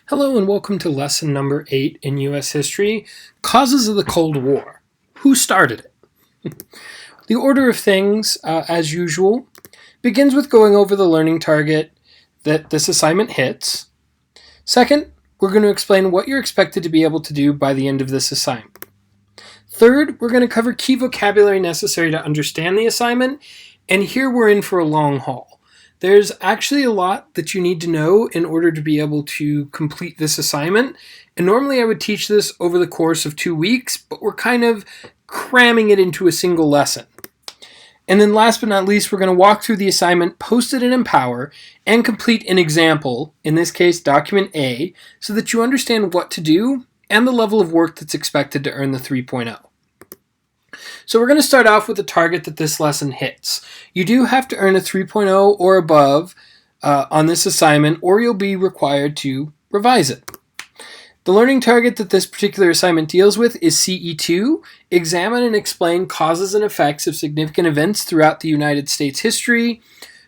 Hello and welcome to lesson number 8 in U.S. history, Causes of the Cold War. Who started it? The order of things, as usual, begins with going over the learning target that this assignment hits. Second, we're going to explain what you're expected to be able to do by the end of this assignment. Third, we're going to cover key vocabulary necessary to understand the assignment, and here we're in for a long haul. There's actually a lot that you need to know in order to be able to complete this assignment. And normally I would teach this over the course of 2 weeks, but we're kind of cramming it into a single lesson. And then last but not least, we're going to walk through the assignment, post it in Empower, and complete an example, in this case document A, so that you understand what to do and the level of work that's expected to earn the 3.0. So we're going to start off with the target that this lesson hits. You do have to earn a 3.0 or above on this assignment, or you'll be required to revise it. The learning target that this particular assignment deals with is CE2, examine and explain causes and effects of significant events throughout the United States history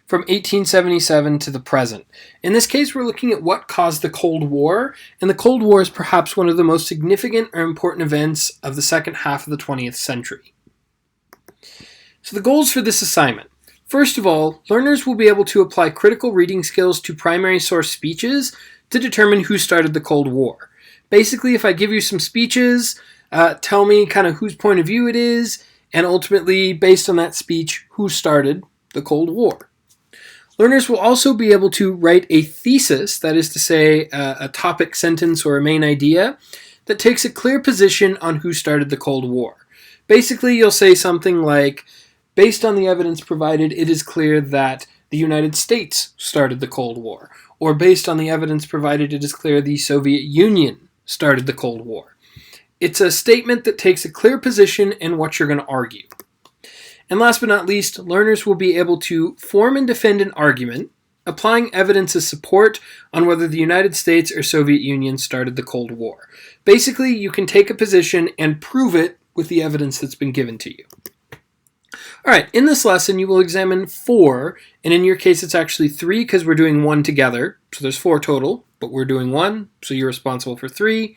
from 1877 to the present. In this case, we're looking at what caused the Cold War, and the Cold War is perhaps one of the most significant or important events of the second half of the 20th century. So the goals for this assignment. First of all, learners will be able to apply critical reading skills to primary source speeches to determine who started the Cold War. Basically, if I give you some speeches, tell me kind of whose point of view it is, and ultimately, based on that speech, who started the Cold War. Learners will also be able to write a thesis, that is to say, a topic sentence or a main idea, that takes a clear position on who started the Cold War. Basically, you'll say something like, based on the evidence provided, it is clear that the United States started the Cold War. Or based on the evidence provided, it is clear the Soviet Union started the Cold War. It's a statement that takes a clear position in what you're going to argue. And last but not least, learners will be able to form and defend an argument, applying evidence as support on whether the United States or Soviet Union started the Cold War. Basically, you can take a position and prove it with the evidence that's been given to you. Alright, in this lesson you will examine 4, and in your case it's actually 3 because we're doing 1 together, so there's 4 total, but we're doing 1, so you're responsible for 3.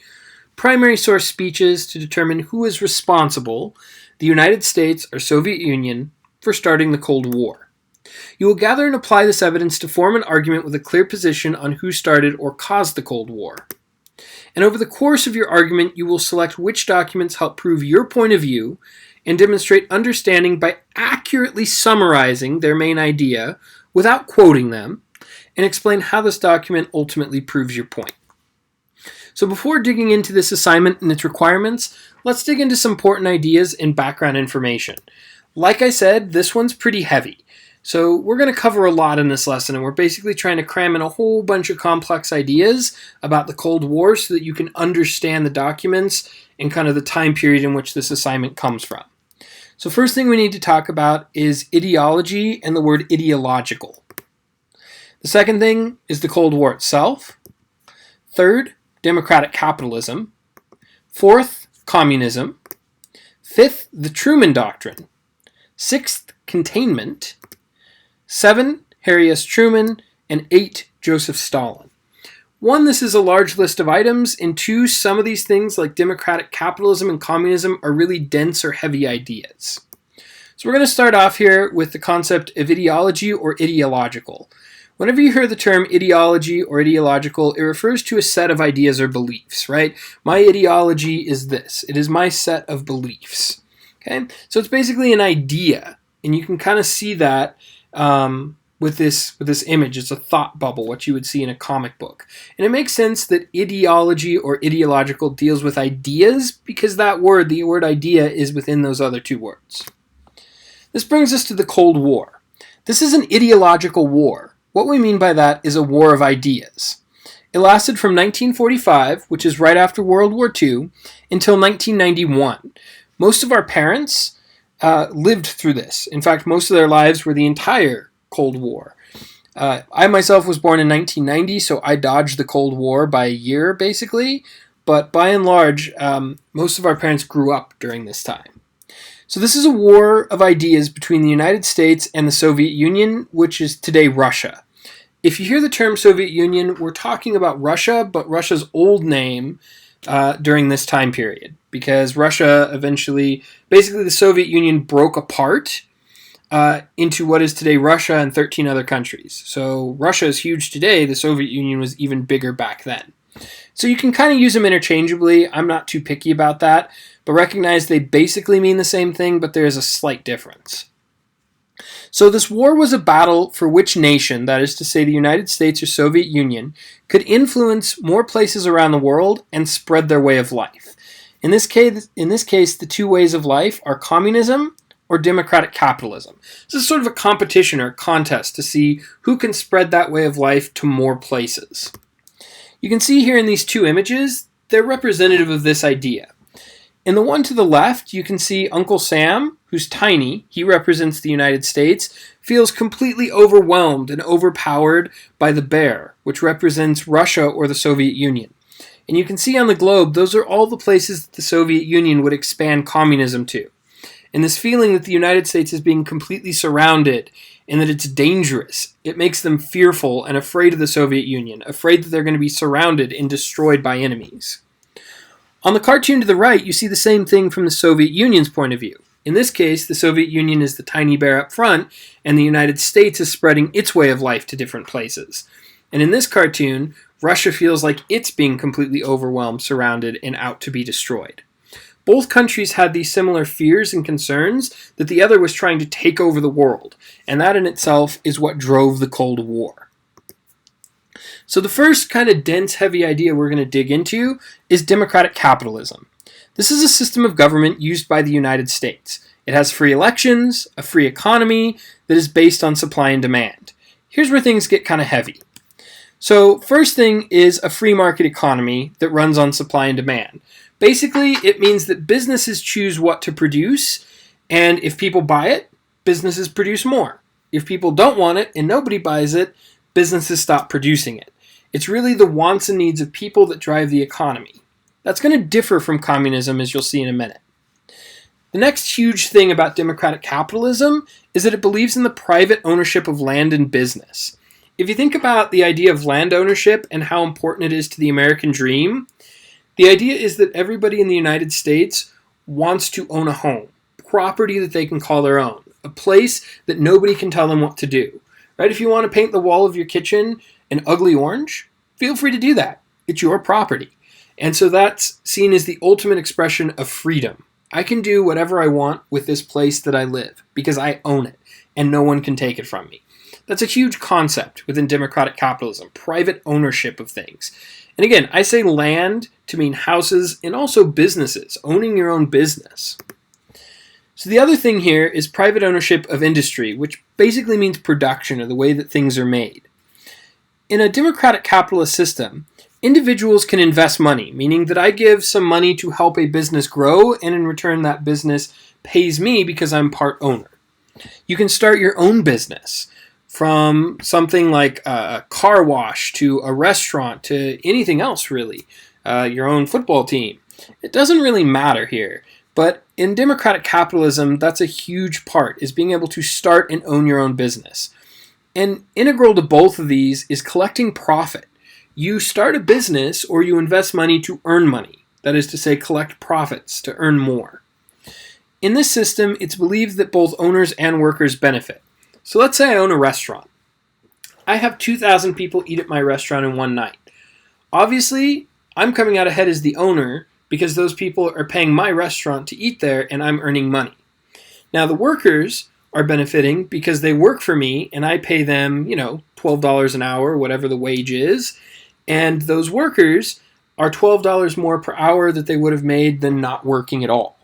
Primary source speeches to determine who is responsible, the United States or Soviet Union, for starting the Cold War. You will gather and apply this evidence to form an argument with a clear position on who started or caused the Cold War. And over the course of your argument, you will select which documents help prove your point of view and demonstrate understanding by accurately summarizing their main idea without quoting them, and explain how this document ultimately proves your point. So before digging into this assignment and its requirements, let's dig into some important ideas and background information. Like I said, this one's pretty heavy. So we're going to cover a lot in this lesson, and we're basically trying to cram in a whole bunch of complex ideas about the Cold War so that you can understand the documents and kind of the time period in which this assignment comes from. So first thing we need to talk about is ideology and the word ideological. The second thing is the Cold War itself. Third, democratic capitalism. Fourth, communism. Fifth, the Truman Doctrine. Sixth, containment. 7, Harry S. Truman. And 8, Joseph Stalin. 1, this is a large list of items, and 2, some of these things like democratic capitalism and communism are really dense or heavy ideas. So we're going to start off here with the concept of ideology or ideological. Whenever you hear the term ideology or ideological, it refers to a set of ideas or beliefs, right? My ideology is this. It is my set of beliefs. Okay? So it's basically an idea, and you can kind of see that with this image. It's a thought bubble, what you would see in a comic book. And it makes sense that ideology or ideological deals with ideas because the word idea, is within those other 2 words. This brings us to the Cold War. This is an ideological war. What we mean by that is a war of ideas. It lasted from 1945, which is right after World War II, until 1991. Most of our parents lived through this. In fact, most of their lives were the entire Cold War. I myself was born in 1990, so I dodged the Cold War by a year, basically. But by and large, most of our parents grew up during this time. So this is a war of ideas between the United States and the Soviet Union, which is today Russia. If you hear the term Soviet Union, we're talking about Russia, but Russia's old name during this time period, because Russia eventually, basically the Soviet Union broke apart into what is today Russia and 13 other countries. So Russia is huge today. The Soviet Union was even bigger back then. So you can kind of use them interchangeably. I'm not too picky about that, but recognize they basically mean the same thing, but there is a slight difference. So this war was a battle for which nation, that is to say the United States or Soviet Union, could influence more places around the world and spread their way of life. In this case, the two ways of life are communism or democratic capitalism. This is sort of a competition or a contest to see who can spread that way of life to more places. You can see here in these two images, they're representative of this idea. In the one to the left, you can see Uncle Sam, who's tiny, he represents the United States, feels completely overwhelmed and overpowered by the bear, which represents Russia or the Soviet Union. And you can see on the globe, those are all the places that the Soviet Union would expand communism to. And this feeling that the United States is being completely surrounded and that it's dangerous, it makes them fearful and afraid of the Soviet Union, afraid that they're going to be surrounded and destroyed by enemies. On the cartoon to the right, you see the same thing from the Soviet Union's point of view. In this case, the Soviet Union is the tiny bear up front, and the United States is spreading its way of life to different places. And in this cartoon, Russia feels like it's being completely overwhelmed, surrounded, and out to be destroyed. Both countries had these similar fears and concerns that the other was trying to take over the world, and that in itself is what drove the Cold War. So the first kind of dense, heavy idea we're going to dig into is democratic capitalism. This is a system of government used by the United States. It has free elections, a free economy that is based on supply and demand. Here's where things get kind of heavy. So first thing is a free market economy that runs on supply and demand. Basically, it means that businesses choose what to produce, and if people buy it, businesses produce more. If people don't want it and nobody buys it, businesses stop producing it. It's really the wants and needs of people that drive the economy. That's going to differ from communism, as you'll see in a minute. The next huge thing about democratic capitalism is that it believes in the private ownership of land and business. If you think about the idea of land ownership and how important it is to the American dream, the idea is that everybody in the United States wants to own a home, property that they can call their own, a place that nobody can tell them what to do. Right? If you want to paint the wall of your kitchen an ugly orange, feel free to do that. It's your property. And so that's seen as the ultimate expression of freedom. I can do whatever I want with this place that I live because I own it and no one can take it from me. That's a huge concept within democratic capitalism, private ownership of things. And again, I say land to mean houses and also businesses, owning your own business. So the other thing here is private ownership of industry, which basically means production or the way that things are made. In a democratic capitalist system, individuals can invest money, meaning that I give some money to help a business grow, and in return that business pays me because I'm part owner. You can start your own business, from something like a car wash to a restaurant to anything else really, your own football team. It doesn't really matter here, but in democratic capitalism, that's a huge part, is being able to start and own your own business. And integral to both of these is collecting profit. You start a business or you invest money to earn money. That is to say, collect profits to earn more. In this system, it's believed that both owners and workers benefit. So let's say I own a restaurant. I have 2,000 people eat at my restaurant in one night. Obviously, I'm coming out ahead as the owner because those people are paying my restaurant to eat there and I'm earning money. Now the workers are benefiting because they work for me and I pay them, $12 an hour, whatever the wage is. And those workers are $12 more per hour that they would have made than not working at all.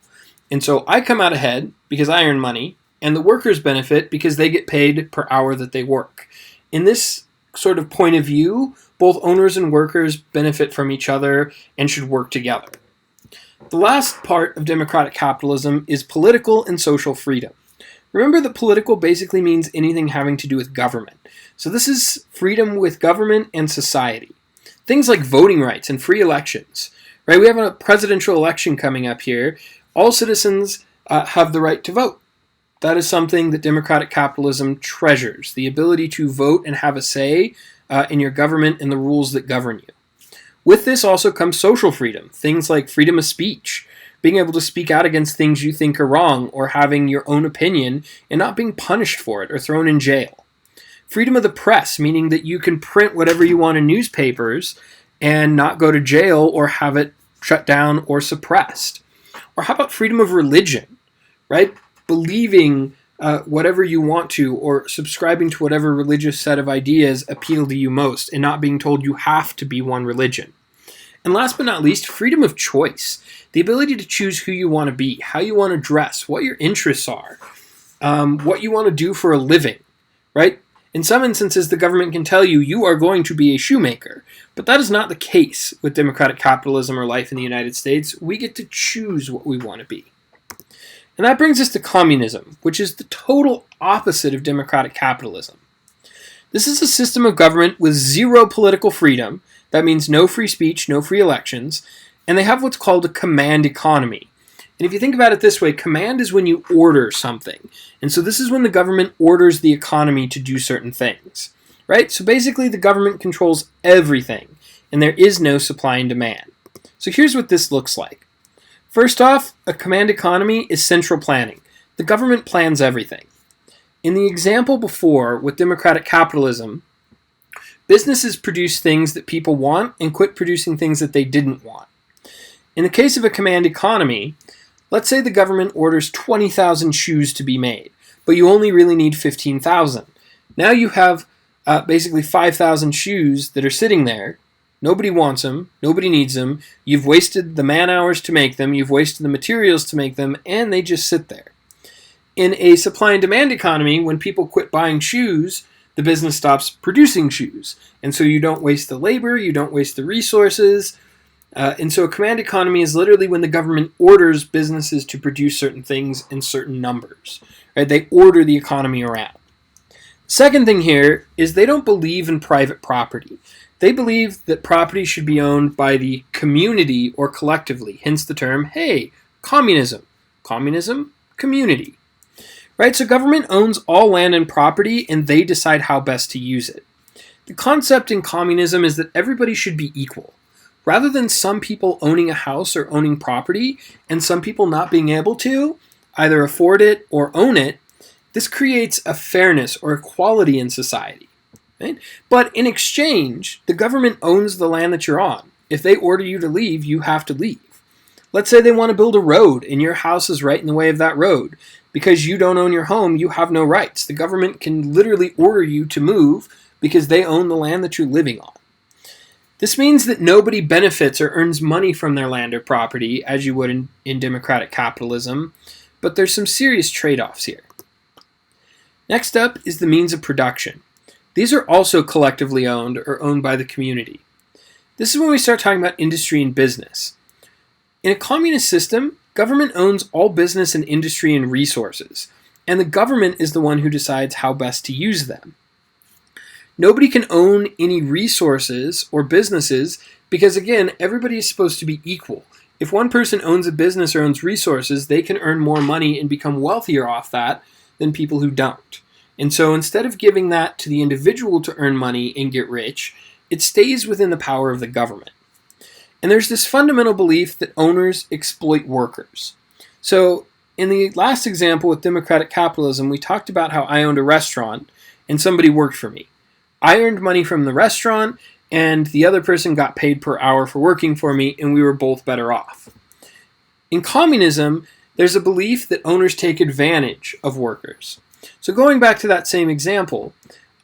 And so I come out ahead because I earn money, and the workers benefit because they get paid per hour that they work. In this sort of point of view, both owners and workers benefit from each other and should work together. The last part of democratic capitalism is political and social freedom. Remember that political basically means anything having to do with government. So this is freedom with government and society. Things like voting rights and free elections. Right? We have a presidential election coming up here. All citizens have the right to vote. That is something that democratic capitalism treasures, the ability to vote and have a say in your government and the rules that govern you. With this also comes social freedom, things like freedom of speech, being able to speak out against things you think are wrong or having your own opinion and not being punished for it or thrown in jail. Freedom of the press, meaning that you can print whatever you want in newspapers and not go to jail or have it shut down or suppressed. Or how about freedom of religion, right? Believing whatever you want to or subscribing to whatever religious set of ideas appeal to you most and not being told you have to be one religion. And last but not least, freedom of choice. The ability to choose who you want to be, how you want to dress, what your interests are, what you want to do for a living, right? In some instances, the government can tell you you are going to be a shoemaker, but that is not the case with democratic capitalism or life in the United States. We get to choose what we want to be. And that brings us to communism, which is the total opposite of democratic capitalism. This is a system of government with zero political freedom. That means no free speech, no free elections, and they have what's called a command economy. And if you think about it this way, command is when you order something. And so this is when the government orders the economy to do certain things, right? So basically the government controls everything, and there is no supply and demand. So here's what this looks like. First off, a command economy is central planning. The government plans everything. In the example before, with democratic capitalism, businesses produce things that people want and quit producing things that they didn't want. In the case of a command economy, let's say the government orders 20,000 shoes to be made, but you only really need 15,000. Now you have basically 5,000 shoes that are sitting there. Nobody wants them. Nobody needs them. You've wasted the man hours to make them. You've wasted the materials to make them, and they just sit there. In a supply and demand economy, when people quit buying shoes, the business stops producing shoes. And so you don't waste the labor, you don't waste the resources. And so a command economy is literally when the government orders businesses to produce certain things in certain numbers. Right? They order the economy around. Second thing here is they don't believe in private property. They believe that property should be owned by the community or collectively, hence the term, hey, communism. Communism, community. Right? So government owns all land and property, and they decide how best to use it. The concept in communism is that everybody should be equal. Rather than some people owning a house or owning property, and some people not being able to either afford it or own it, this creates a fairness or equality in society. Right? But in exchange, the government owns the land that you're on. If they order you to leave, you have to leave. Let's say they want to build a road, and your house is right in the way of that road. Because you don't own your home, you have no rights. The government can literally order you to move because they own the land that you're living on. This means that nobody benefits or earns money from their land or property, as you would in democratic capitalism, but there's some serious trade-offs here. Next up is the means of production. These are also collectively owned or owned by the community. This is when we start talking about industry and business. In a communist system, government owns all business and industry and resources, and the government is the one who decides how best to use them. Nobody can own any resources or businesses because, again, everybody is supposed to be equal. If one person owns a business or owns resources, they can earn more money and become wealthier off that than people who don't. And so instead of giving that to the individual to earn money and get rich, it stays within the power of the government. And there's this fundamental belief that owners exploit workers. So in the last example with democratic capitalism, we talked about how I owned a restaurant and somebody worked for me. I earned money from the restaurant and the other person got paid per hour for working for me, and we were both better off. In communism, there's a belief that owners take advantage of workers. So going back to that same example,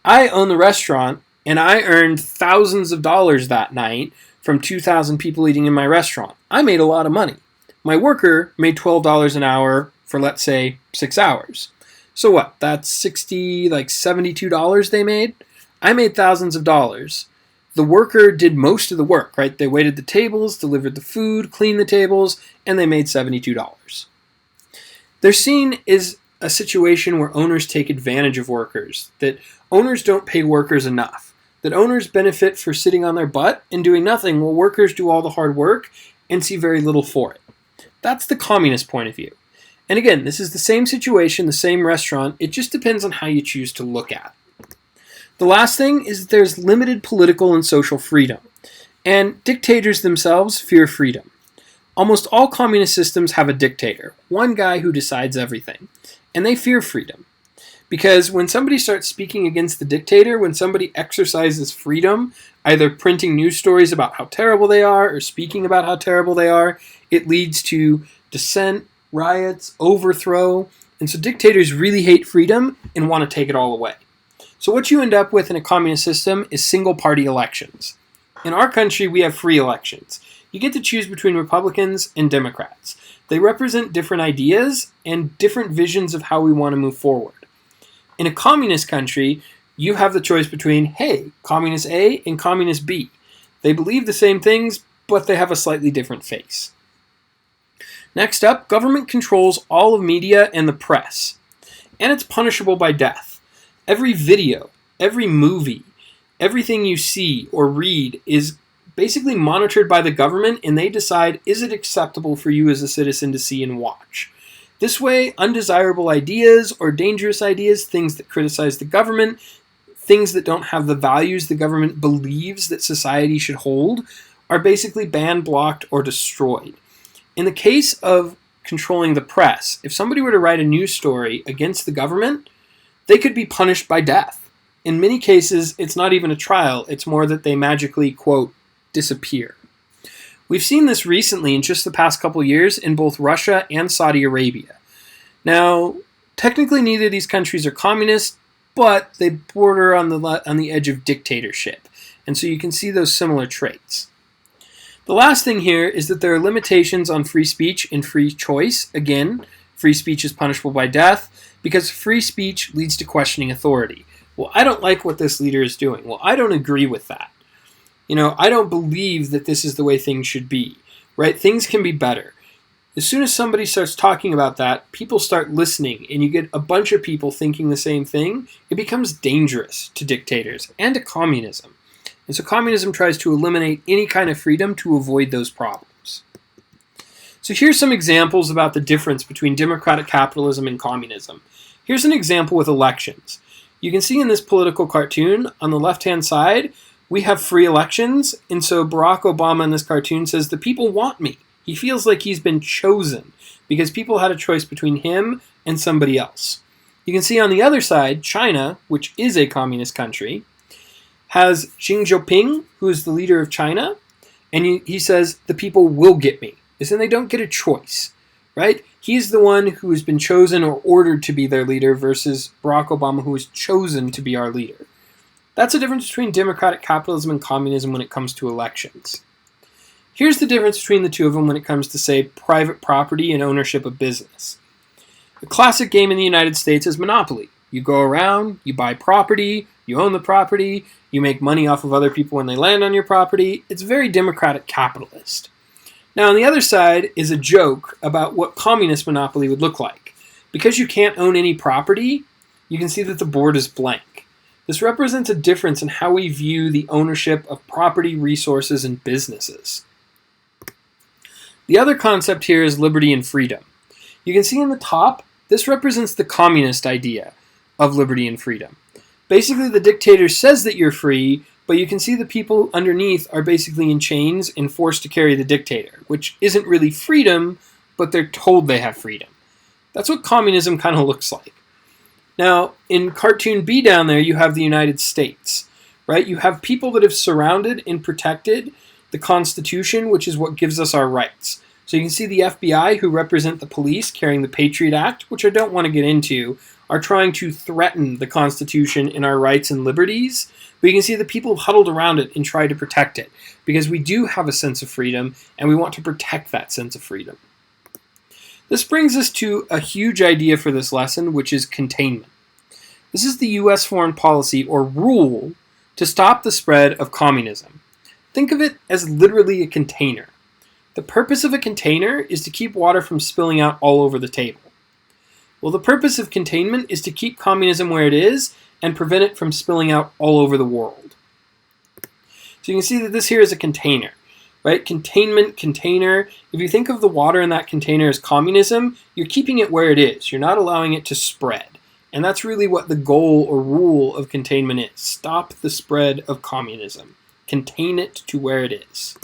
I own the restaurant and I earned thousands of dollars that night from 2,000 people eating in my restaurant. I made a lot of money. My worker made $12 an hour for, let's say, 6 hours. So what? That's $72 they made? I made thousands of dollars. The worker did most of the work, right? They waited the tables, delivered the food, cleaned the tables, and they made $72. They're seen as a situation where owners take advantage of workers, that owners don't pay workers enough, that owners benefit for sitting on their butt and doing nothing while workers do all the hard work and see very little for it. That's the communist point of view. And again, this is the same situation, the same restaurant, it just depends on how you choose to look at it. The last thing is that there's limited political and social freedom, and dictators themselves fear freedom. Almost all communist systems have a dictator, one guy who decides everything, and they fear freedom. Because when somebody starts speaking against the dictator, when somebody exercises freedom, either printing news stories about how terrible they are or speaking about how terrible they are, it leads to dissent, riots, overthrow, and so dictators really hate freedom and want to take it all away. So what you end up with in a communist system is single-party elections. In our country, we have free elections. You get to choose between Republicans and Democrats. They represent different ideas and different visions of how we want to move forward. In a communist country, you have the choice between, hey, Communist A and Communist B. They believe the same things, but they have a slightly different face. Next up, government controls all of media and the press, and it's punishable by death. Every video, every movie, everything you see or read is basically monitored by the government, and they decide, is it acceptable for you as a citizen to see and watch? This way, undesirable ideas or dangerous ideas, things that criticize the government, things that don't have the values the government believes that society should hold, are basically banned, blocked, or destroyed. In the case of controlling the press, if somebody were to write a news story against the government, they could be punished by death. In many cases, it's not even a trial, it's more that they magically, quote, disappear. We've seen this recently in just the past couple years in both Russia and Saudi Arabia. Now, technically neither of these countries are communist, but they border on the edge of dictatorship, and so you can see those similar traits. The last thing here is that there are limitations on free speech and free choice. Again, free speech is punishable by death because free speech leads to questioning authority. Well, I don't like what this leader is doing. Well, I don't agree with that. I don't believe that this is the way things should be, right? Things can be better. As soon as somebody starts talking about that, people start listening, and you get a bunch of people thinking the same thing. It becomes dangerous to dictators and to communism. And so communism tries to eliminate any kind of freedom to avoid those problems. So here's some examples about the difference between democratic capitalism and communism. Here's an example with elections. You can see in this political cartoon, on the left-hand side, we have free elections, and so Barack Obama in this cartoon says, the people want me. He feels like he's been chosen because people had a choice between him and somebody else. You can see on the other side, China, which is a communist country, has Xi Jinping, who is the leader of China, and he says, the people will get me. As in they don't get a choice, right? He's the one who has been chosen or ordered to be their leader versus Barack Obama, who was chosen to be our leader. That's the difference between democratic capitalism and communism when it comes to elections. Here's the difference between the two of them when it comes to, say, private property and ownership of business. The classic game in the United States is Monopoly. You go around, you buy property, you own the property, you make money off of other people when they land on your property. It's very democratic capitalist. Now on the other side is a joke about what communist monopoly would look like. Because you can't own any property, you can see that the board is blank. This represents a difference in how we view the ownership of property, resources, and businesses. The other concept here is liberty and freedom. You can see in the top, this represents the communist idea of liberty and freedom. Basically, the dictator says that you're free, but you can see the people underneath are basically in chains and forced to carry the dictator, which isn't really freedom, but they're told they have freedom. That's what communism kind of looks like. Now, in cartoon B down there, you have the United States, right? You have people that have surrounded and protected the Constitution, which is what gives us our rights. So you can see the FBI, who represent the police carrying the Patriot Act, which I don't want to get into, are trying to threaten the Constitution and our rights and liberties. But you can see the people have huddled around it and tried to protect it, because we do have a sense of freedom, and we want to protect that sense of freedom. This brings us to a huge idea for this lesson, which is containment. This is the U.S. foreign policy or rule to stop the spread of communism. Think of it as literally a container. The purpose of a container is to keep water from spilling out all over the table. Well, the purpose of containment is to keep communism where it is and prevent it from spilling out all over the world. So you can see that this here is a container. right? Containment, container. If you think of the water in that container as communism, you're keeping it where it is. You're not allowing it to spread. And that's really what the goal or rule of containment is. Stop the spread of communism. Contain it to where it is.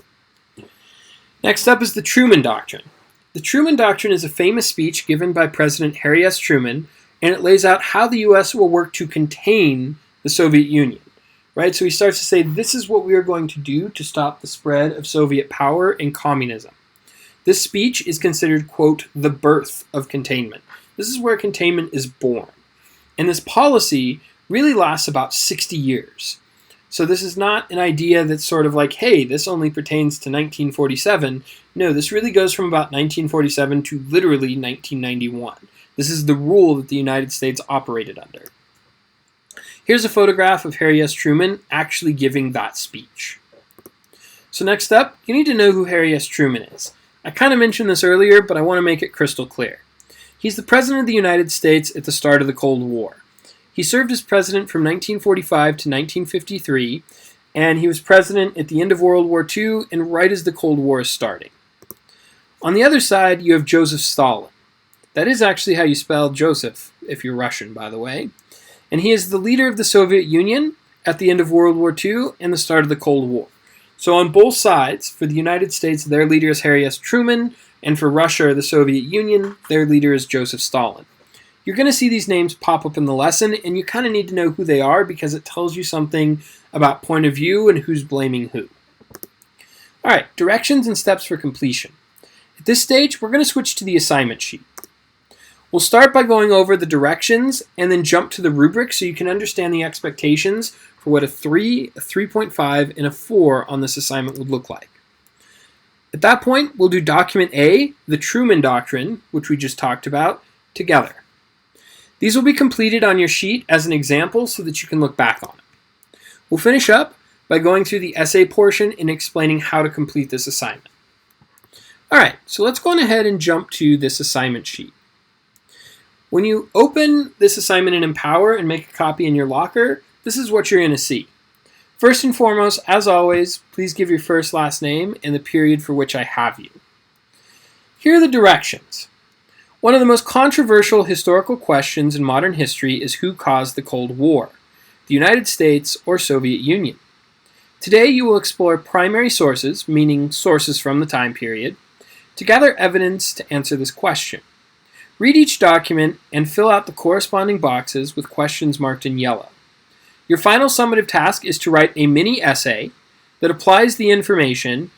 Next up is the Truman Doctrine. The Truman Doctrine is a famous speech given by President Harry S. Truman, and it lays out how the U.S. will work to contain the Soviet Union. Right? So he starts to say, this is what we are going to do to stop the spread of Soviet power and communism. This speech is considered, quote, the birth of containment. This is where containment is born. And this policy really lasts about 60 years. So this is not an idea that's sort of like, hey, this only pertains to 1947. No, this really goes from about 1947 to literally 1991. This is the rule that the United States operated under. Here's a photograph of Harry S. Truman actually giving that speech. So next up, you need to know who Harry S. Truman is. I kind of mentioned this earlier, but I want to make it crystal clear. He's the President of the United States at the start of the Cold War. He served as president from 1945 to 1953, and he was president at the end of World War II and right as the Cold War is starting. On the other side, you have Joseph Stalin. That is actually how you spell Joseph, if you're Russian, by the way. And he is the leader of the Soviet Union at the end of World War II and the start of the Cold War. So on both sides, for the United States, their leader is Harry S. Truman, and for Russia or the Soviet Union, their leader is Joseph Stalin. You're going to see these names pop up in the lesson, and you kind of need to know who they are because it tells you something about point of view and who's blaming who. All right, directions and steps for completion. At this stage, we're going to switch to the assignment sheet. We'll start by going over the directions and then jump to the rubric so you can understand the expectations for what a 3, a 3.5, and a 4 on this assignment would look like. At that point, we'll do document A, the Truman Doctrine, which we just talked about, together. These will be completed on your sheet as an example so that you can look back on it. We'll finish up by going through the essay portion and explaining how to complete this assignment. All right, so let's go on ahead and jump to this assignment sheet. When you open this assignment in Empower and make a copy in your locker, this is what you're going to see. First and foremost, as always, please give your first, last name and the period for which I have you. Here are the directions. One of the most controversial historical questions in modern history is who caused the Cold War, the United States or Soviet Union. Today you will explore primary sources, meaning sources from the time period, to gather evidence to answer this question. Read each document and fill out the corresponding boxes with questions marked in yellow. Your final summative task is to write a mini essay that applies the information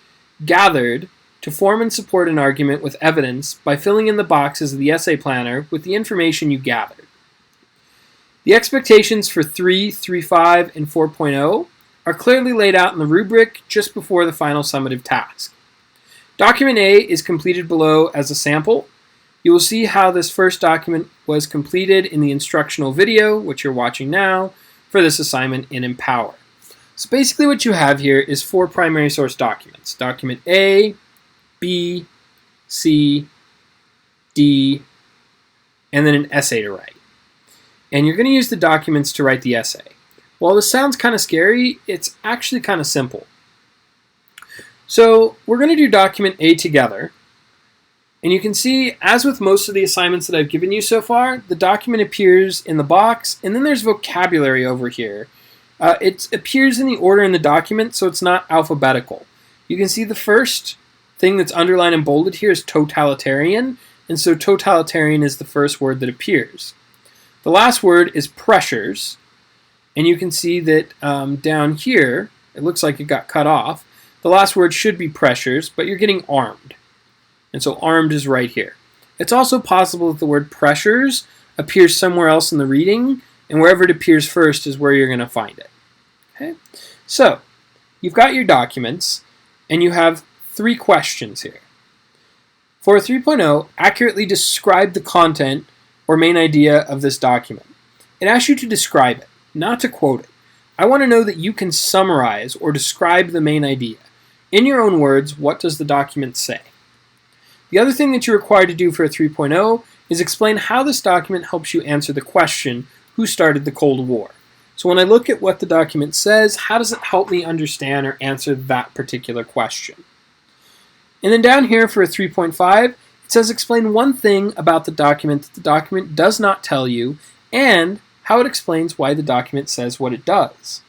gathered to form and support an argument with evidence by filling in the boxes of the essay planner with the information you gathered. The expectations for 3, 3.5, and 4.0 are clearly laid out in the rubric just before the final summative task. Document A is completed below as a sample. You will see how this first document was completed in the instructional video, which you're watching now, for this assignment in Empower. So basically what you have here is 4 primary source documents. Document A, B, C, D, and then an essay to write. And you're going to use the documents to write the essay. While this sounds kind of scary, it's actually kind of simple. So we're going to do document A together. And you can see, as with most of the assignments that I've given you so far, the document appears in the box, and then there's vocabulary over here. It appears in the order in the document, so it's not alphabetical. You can see the first thing that's underlined and bolded here is totalitarian, and so totalitarian is the first word that appears. The last word is pressures, and you can see that down here, it looks like it got cut off. The last word should be pressures, but you're getting armed. And so armed is right here. It's also possible that the word pressures appears somewhere else in the reading, and wherever it appears first is where you're going to find it. Okay? So, you've got your documents, and you have 3 questions here. For a 3.0, accurately describe the content or main idea of this document. It asks you to describe it, not to quote it. I want to know that you can summarize or describe the main idea. In your own words, what does the document say? The other thing that you're required to do for a 3.0 is explain how this document helps you answer the question, who started the Cold War? So when I look at what the document says, how does it help me understand or answer that particular question? And then down here for a 3.5, it says explain one thing about the document that the document does not tell you and how it explains why the document says what it does.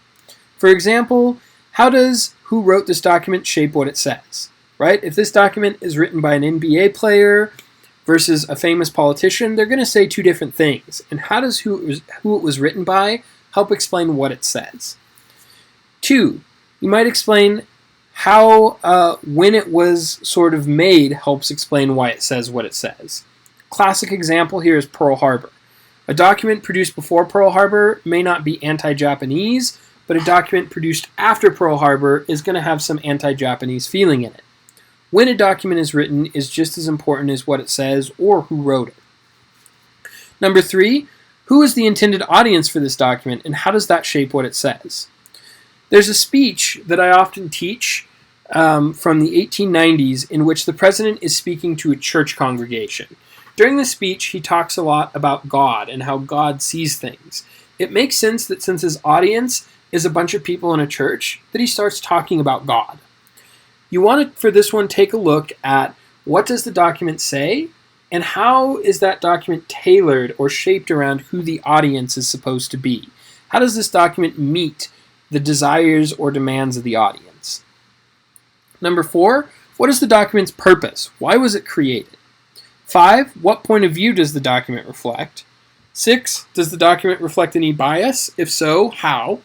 For example, how does who wrote this document shape what it says? Right? If this document is written by an NBA player versus a famous politician, they're going to say two different things. And how does who it was written by help explain what it says? 2, you might explain how when it was sort of made helps explain why it says what it says. Classic example here is Pearl Harbor. A document produced before Pearl Harbor may not be anti-Japanese, but a document produced after Pearl Harbor is going to have some anti-Japanese feeling in it. When a document is written is just as important as what it says or who wrote it. Number 3, who is the intended audience for this document and how does that shape what it says? There's a speech that I often teach from the 1890s in which the president is speaking to a church congregation. During the speech, he talks a lot about God and how God sees things. It makes sense that since his audience is a bunch of people in a church, that he starts talking about God. You want to, for this one, take a look at what does the document say and how is that document tailored or shaped around who the audience is supposed to be. How does this document meet the desires or demands of the audience? Number 4, what is the document's purpose? Why was it created? 5, what point of view does the document reflect? 6, does the document reflect any bias? If so, how?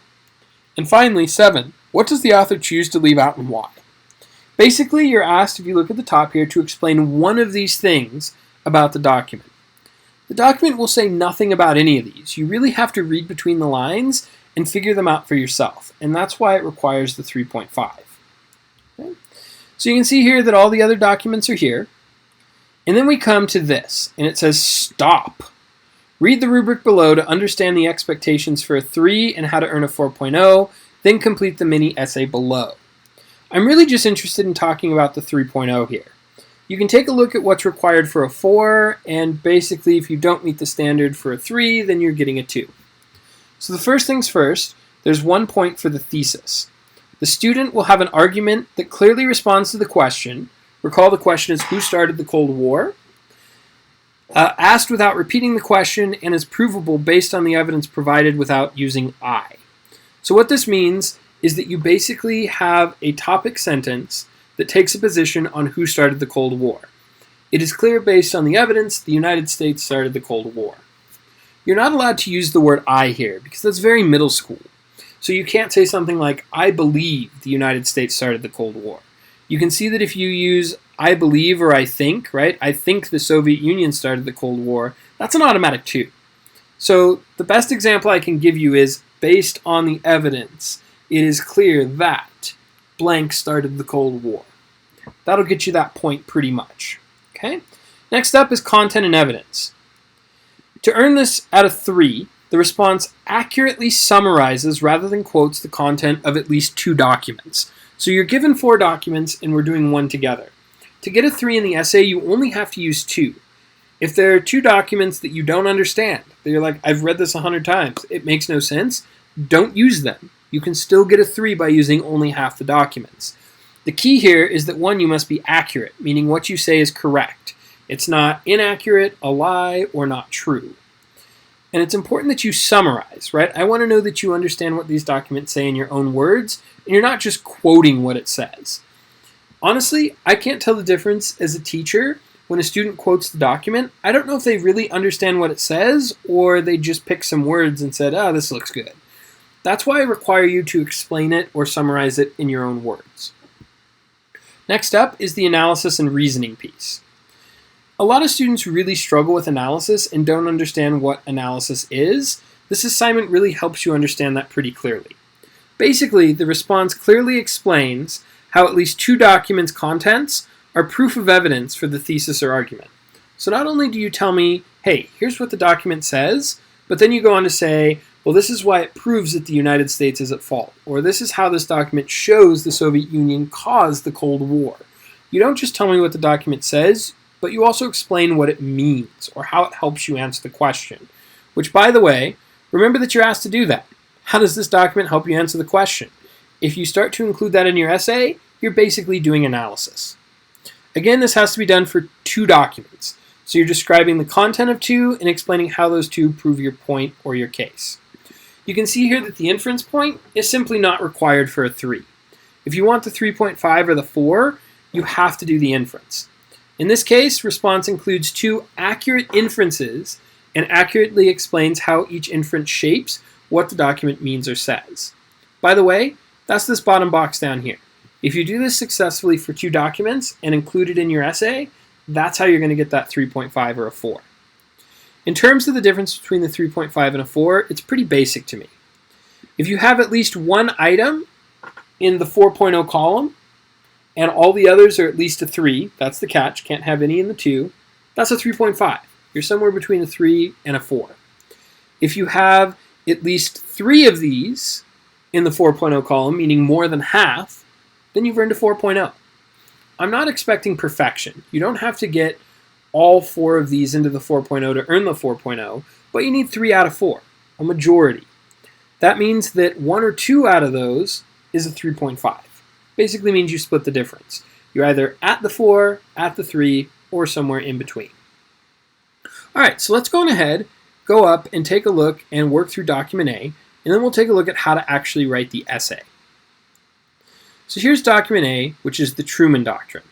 And finally, 7, what does the author choose to leave out and why? Basically, you're asked, if you look at the top here, to explain one of these things about the document. The document will say nothing about any of these. You really have to read between the lines and figure them out for yourself, and that's why it requires the 3.5. Okay? So you can see here that all the other documents are here, and then we come to this, and it says stop. Read the rubric below to understand the expectations for a 3 and how to earn a 4.0, then complete the mini essay below. I'm really just interested in talking about the 3.0 here. You can take a look at what's required for a 4, and basically if you don't meet the standard for a 3, then you're getting a 2. So the first things first, there's 1 point for the thesis. The student will have an argument that clearly responds to the question. Recall the question is who started the Cold War? Asked without repeating the question and is provable based on the evidence provided without using I. So what this means is that you basically have a topic sentence that takes a position on who started the Cold War. It is clear based on the evidence the United States started the Cold War. You're not allowed to use the word I here because that's very middle school. So you can't say something like, I believe the United States started the Cold War. You can see that if you use I believe or I think, right? I think the Soviet Union started the Cold War. That's an automatic 2. So the best example I can give you is based on the evidence. It is clear that blank started the Cold War. That'll get you that point pretty much. Okay. Next up is content and evidence. To earn this out of 3, the response accurately summarizes rather than quotes the content of at least 2 documents. So you're given 4 documents and we're doing one together. To get a 3 in the essay, you only have to use 2. If there are 2 documents that you don't understand, that you're like, I've read this 100 times, it makes no sense, don't use them. You can still get a 3 by using only half the documents. The key here is that 1, you must be accurate, meaning what you say is correct. It's not inaccurate, a lie, or not true. And it's important that you summarize, right? I want to know that you understand what these documents say in your own words, and you're not just quoting what it says. Honestly, I can't tell the difference as a teacher when a student quotes the document. I don't know if they really understand what it says, or they just picked some words and said, oh, this looks good. That's why I require you to explain it or summarize it in your own words. Next up is the analysis and reasoning piece. A lot of students really struggle with analysis and don't understand what analysis is. This assignment really helps you understand that pretty clearly. Basically, the response clearly explains how at least 2 documents' contents are proof of evidence for the thesis or argument. So not only do you tell me, hey, here's what the document says, but then you go on to say, well, this is why it proves that the United States is at fault, or this is how this document shows the Soviet Union caused the Cold War. You don't just tell me what the document says, but you also explain what it means, or how it helps you answer the question. Which, by the way, remember that you're asked to do that. How does this document help you answer the question? If you start to include that in your essay, you're basically doing analysis. Again, this has to be done for 2 documents. So you're describing the content of 2 and explaining how those 2 prove your point or your case. You can see here that the inference point is simply not required for a 3. If you want the 3.5 or the 4, you have to do the inference. In this case, response includes 2 accurate inferences and accurately explains how each inference shapes what the document means or says. By the way, that's this bottom box down here. If you do this successfully for 2 documents and include it in your essay, that's how you're going to get that 3.5 or a 4. In terms of the difference between the 3.5 and a 4, it's pretty basic to me. If you have at least one item in the 4.0 column, and all the others are at least a 3, that's the catch, can't have any in the 2, that's a 3.5. You're somewhere between a 3 and a 4. If you have at least 3 of these in the 4.0 column, meaning more than half, then you've earned a 4.0. I'm not expecting perfection. You don't have to get all 4 of these into the 4.0 to earn the 4.0, but you need 3 out of 4, a majority. That means that 1 or 2 out of those is a 3.5. Basically means you split the difference. You're either at the 4, at the 3, or somewhere in between. All right, so let's go ahead, go up and take a look and work through document A, and then we'll take a look at how to actually write the essay. So here's document A, which is the Truman Doctrine.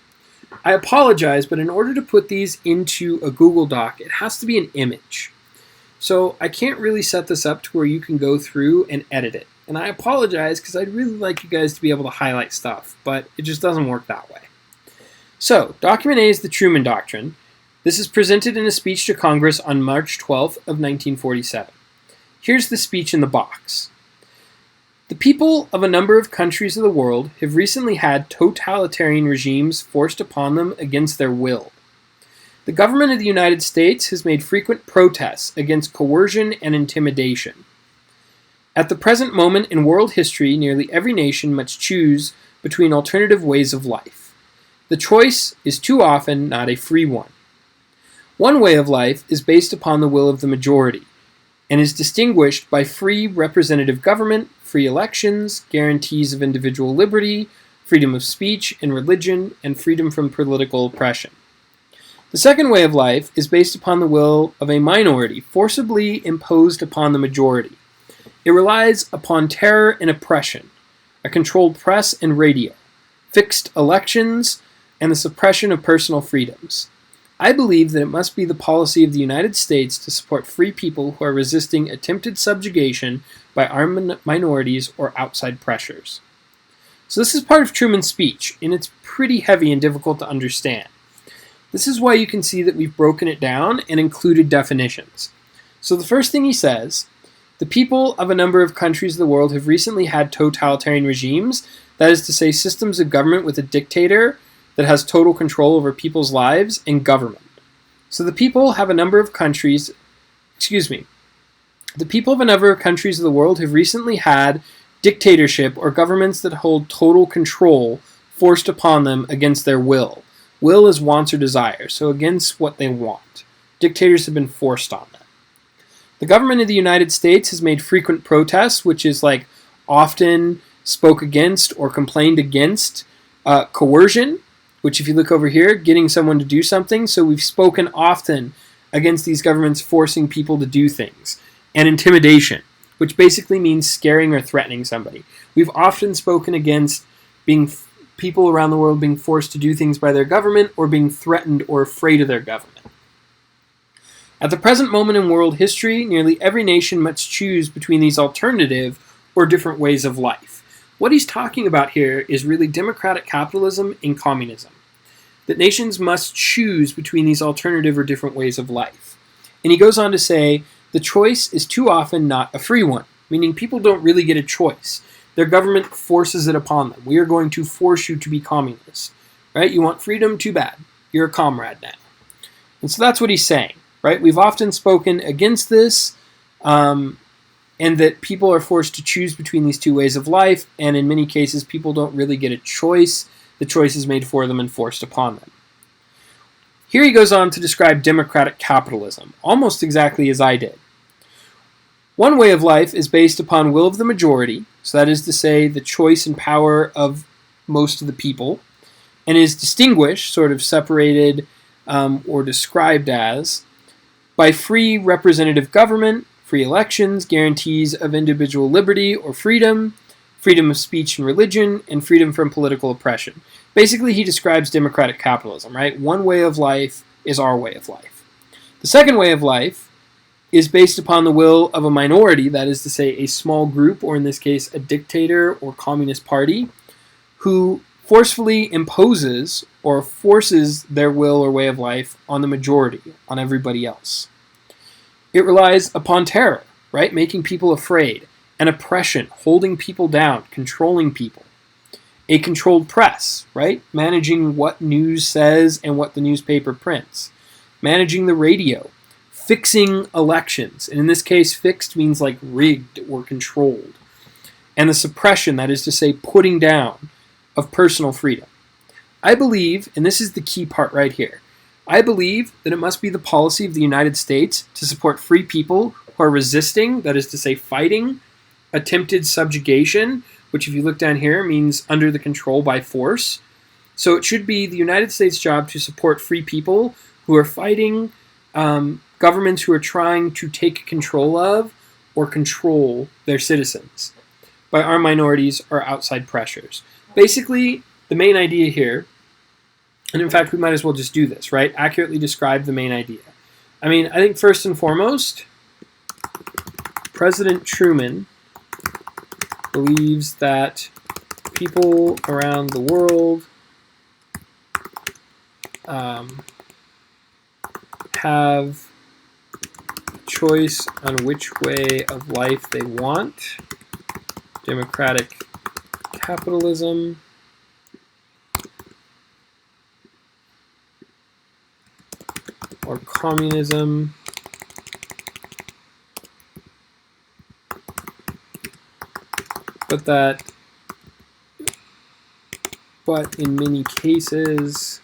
I apologize, but in order to put these into a Google Doc, it has to be an image. So I can't really set this up to where you can go through and edit it. And I apologize because I'd really like you guys to be able to highlight stuff, but it just doesn't work that way. So document A is the Truman Doctrine. This is presented in a speech to Congress on March 12th of 1947. Here's the speech in the box. The people of a number of countries of the world have recently had totalitarian regimes forced upon them against their will. The government of the United States has made frequent protests against coercion and intimidation. At the present moment in world history, nearly every nation must choose between alternative ways of life. The choice is too often not a free one. One way of life is based upon the will of the majority, and is distinguished by free representative government, free elections, guarantees of individual liberty, freedom of speech and religion, and freedom from political oppression. The second way of life is based upon the will of a minority, forcibly imposed upon the majority. It relies upon terror and oppression, a controlled press and radio, fixed elections, and the suppression of personal freedoms. I believe that it must be the policy of the United States to support free people who are resisting attempted subjugation by armed minorities or outside pressures. So this is part of Truman's speech, and it's pretty heavy and difficult to understand. This is why you can see that we've broken it down and included definitions. So the first thing he says, the people of a number of countries of the world have recently had totalitarian regimes, that is to say systems of government with a dictator that has total control over people's lives and government. So the people of a number of countries of the world have recently had dictatorship or governments that hold total control forced upon them against their will. Will is wants or desires, so against what they want. Dictators have been forced on them. The government of the United States has made frequent protests, which is like often spoke against or complained against coercion, which if you look over here, getting someone to do something. So we've spoken often against these governments forcing people to do things. And intimidation, which basically means scaring or threatening somebody. We've often spoken against people around the world being forced to do things by their government or being threatened or afraid of their government. At the present moment in world history, nearly every nation must choose between these alternative or different ways of life. What he's talking about here is really democratic capitalism and communism. That nations must choose between these alternative or different ways of life. And he goes on to say, the choice is too often not a free one, meaning people don't really get a choice. Their government forces it upon them. We are going to force you to be communists. Right? You want freedom? Too bad. You're a comrade now. And so that's what he's saying. Right? We've often spoken against this, and that people are forced to choose between these two ways of life, and in many cases people don't really get a choice. The choice is made for them and forced upon them. Here he goes on to describe democratic capitalism, almost exactly as I did. One way of life is based upon will of the majority, so that is to say the choice and power of most of the people. and is distinguished, sort of separated or described as, by free representative government, free elections, guarantees of individual liberty or freedom, freedom of speech and religion, and freedom from political oppression. Basically, he describes democratic capitalism, right? One way of life is our way of life. The second way of life is based upon the will of a minority, that is to say, a small group, or in this case, a dictator or communist party, who forcefully imposes or forces their will or way of life on the majority, on everybody else. It relies upon terror, right? Making people afraid, and oppression, holding people down, controlling people. A controlled press, right? Managing what news says and what the newspaper prints. Managing the radio. Fixing elections. And in this case, fixed means like rigged or controlled. And the suppression, that is to say, putting down of personal freedom. I believe, and this is the key part right here, I believe that it must be the policy of the United States to support free people who are resisting, that is to say, fighting, attempted subjugation, which if you look down here means under the control by force. So it should be the United States' job to support free people who are fighting governments who are trying to take control of or control their citizens by armed minorities or outside pressures. Basically, the main idea here, and in fact we might as well just do this, right? Accurately describe the main idea. I mean, I think first and foremost, President Truman believes that people around the world have choice on which way of life they want. Democratic capitalism. Or communism. But in many cases,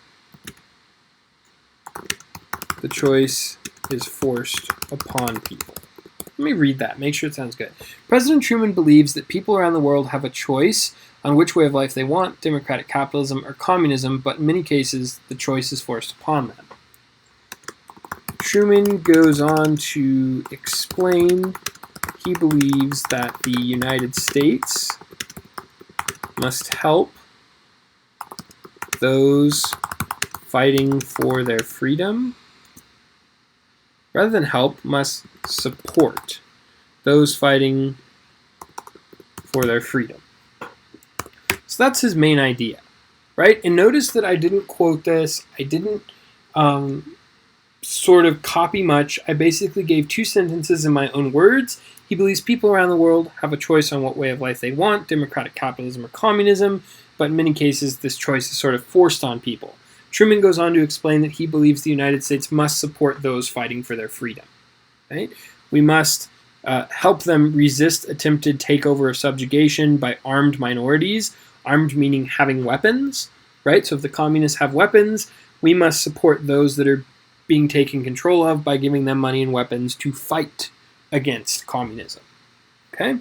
the choice is forced upon people. Let me read that, make sure it sounds good. President Truman believes that people around the world have a choice on which way of life they want, democratic capitalism or communism, but in many cases, the choice is forced upon them. Truman goes on to explain he believes that the United States must help those fighting for their freedom, rather than help, must support those fighting for their freedom. So that's his main idea, right? And notice that I didn't quote this. I didn't sort of copy much. I basically gave two sentences in my own words. He believes people around the world have a choice on what way of life they want, democratic capitalism or communism, but in many cases this choice is sort of forced on people. Truman goes on to explain that he believes the United States must support those fighting for their freedom. Right? We must help them resist attempted takeover or subjugation by armed minorities, armed meaning having weapons, right? So if the communists have weapons, we must support those that are being taken control of by giving them money and weapons to fight against communism. Okay?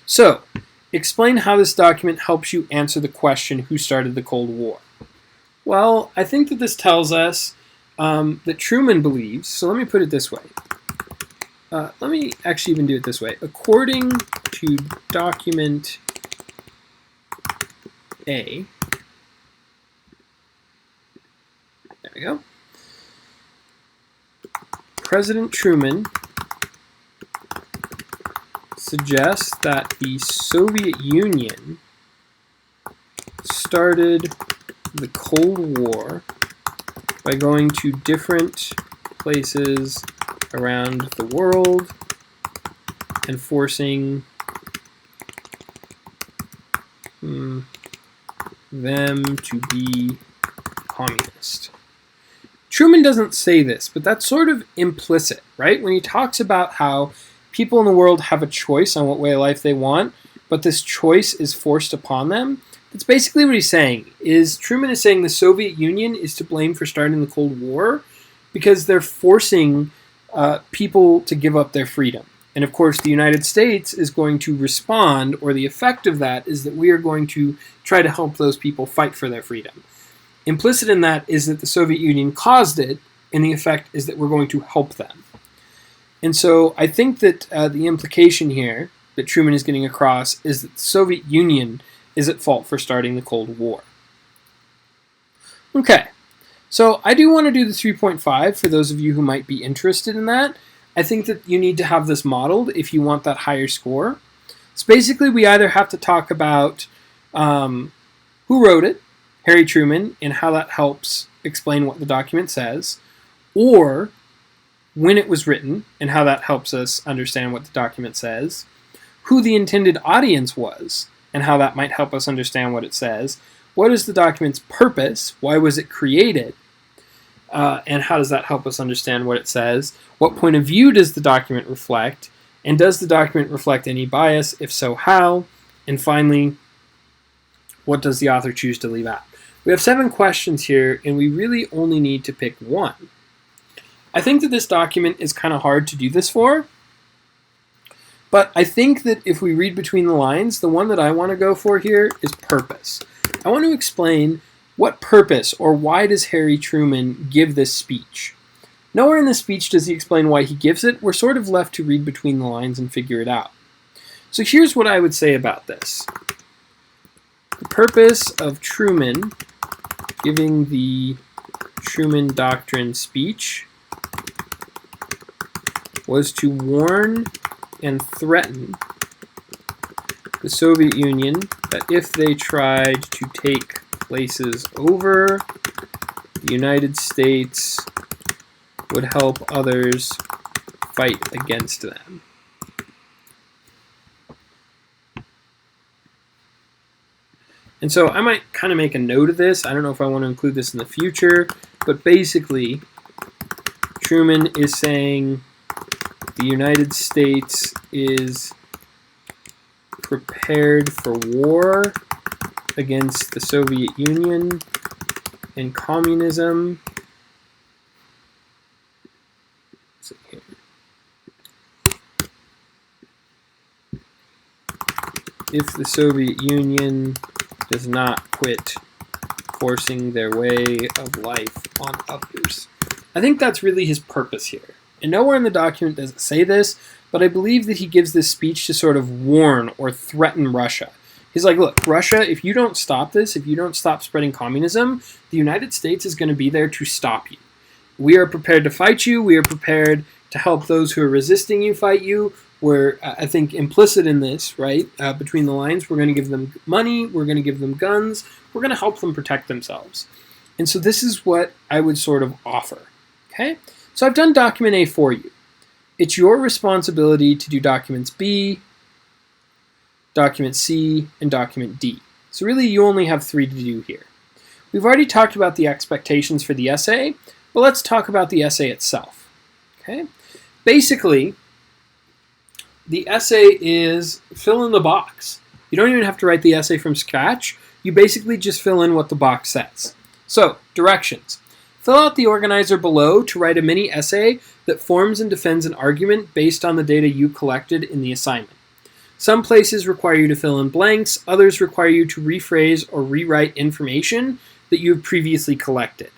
So, explain how this document helps you answer the question, who started the Cold War? Well, I think that this tells us that Truman believes, so let me put it this way. Let me actually even do it this way. According to document A, there we go, President Truman suggests that the Soviet Union started the Cold War by going to different places around the world and forcing them to be communist. Truman doesn't say this, but that's sort of implicit, right? When he talks about how people in the world have a choice on what way of life they want, but this choice is forced upon them, that's basically what he's saying. Truman is saying the Soviet Union is to blame for starting the Cold War because they're forcing people to give up their freedom. And of course, the United States is going to respond, or the effect of that is that we are going to try to help those people fight for their freedom. Implicit in that is that the Soviet Union caused it, and the effect is that we're going to help them. And so I think that the implication here that Truman is getting across is that the Soviet Union is at fault for starting the Cold War. Okay, so I do want to do the 3.5 for those of you who might be interested in that. I think that you need to have this modeled if you want that higher score. So basically we either have to talk about who wrote it, Harry Truman, and how that helps explain what the document says, or when it was written and how that helps us understand what the document says, who the intended audience was and how that might help us understand what it says, what is the document's purpose, why was it created, and how does that help us understand what it says, what point of view does the document reflect, and does the document reflect any bias, if so how, and finally, what does the author choose to leave out? We have 7 questions here, and we really only need to pick one. I think that this document is kind of hard to do this for, but I think that if we read between the lines, the one that I want to go for here is purpose. I want to explain what purpose or why does Harry Truman give this speech. Nowhere in the speech does he explain why he gives it. We're sort of left to read between the lines and figure it out. So here's what I would say about this. The purpose of Truman giving the Truman Doctrine speech was to warn and threaten the Soviet Union that if they tried to take places over, the United States would help others fight against them. And so I might kind of make a note of this. I don't know if I want to include this in the future, but basically Truman is saying the United States is prepared for war against the Soviet Union and communism. If the Soviet Union does not quit forcing their way of life on others. I think that's really his purpose here. And nowhere in the document does it say this, but I believe that he gives this speech to sort of warn or threaten Russia. He's like, look, Russia, if you don't stop this, if you don't stop spreading communism, the United States is going to be there to stop you. We are prepared to fight you. We are prepared to help those who are resisting you fight you. We're, I think, implicit in this, right? Between the lines, we're going to give them money. We're going to give them guns. We're going to help them protect themselves. And so this is what I would sort of offer. Okay? So I've done document A for you. It's your responsibility to do documents B, document C, and document D. So really you only have 3 to do here. We've already talked about the expectations for the essay, but let's talk about the essay itself. Okay? Basically, the essay is fill in the box. You don't even have to write the essay from scratch. You basically just fill in what the box says. So, directions. Fill out the organizer below to write a mini essay that forms and defends an argument based on the data you collected in the assignment. Some places require you to fill in blanks, others require you to rephrase or rewrite information that you have previously collected.